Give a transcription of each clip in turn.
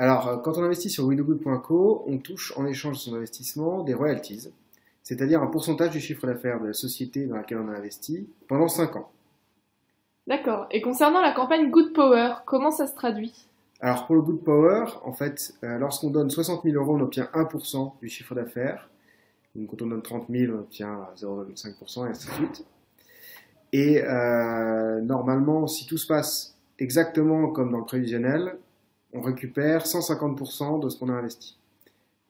Alors, quand on investit sur WeDoGood.co, on touche en échange de son investissement des royalties, c'est-à-dire un pourcentage du chiffre d'affaires de la société dans laquelle on a investi pendant 5 ans. D'accord. Et concernant la campagne Good Power, comment ça se traduit? Alors, pour le Good Power, en fait, lorsqu'on donne 60 000 euros, on obtient 1% du chiffre d'affaires. Donc, quand on donne 30 000, on obtient 0,5% et ainsi de suite. Et normalement, si tout se passe exactement comme dans le prévisionnel, on récupère 150% de ce qu'on a investi.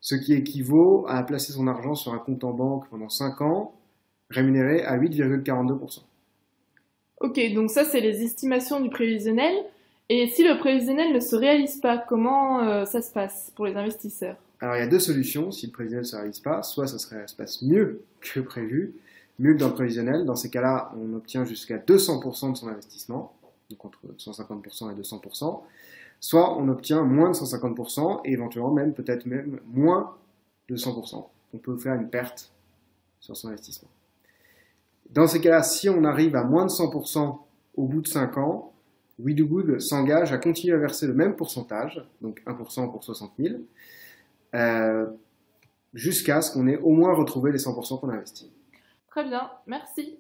Ce qui équivaut à placer son argent sur un compte en banque pendant 5 ans, rémunéré à 8,42%. Ok, donc ça c'est les estimations du prévisionnel. Et si le prévisionnel ne se réalise pas, comment ça se passe pour les investisseurs? Alors il y a deux solutions si le prévisionnel ne se réalise pas. Soit ça se passe mieux que prévu, mieux que dans le prévisionnel. Dans ces cas-là, on obtient jusqu'à 200% de son investissement, donc entre 150% et 200%. Soit on obtient moins de 150% et éventuellement même peut-être même moins de 100%. On peut faire une perte sur son investissement. Dans ces cas-là, si on arrive à moins de 100% au bout de 5 ans, WeDoGood s'engage à continuer à verser le même pourcentage, donc 1% pour 60 000, jusqu'à ce qu'on ait au moins retrouvé les 100% qu'on a investis. Très bien, merci.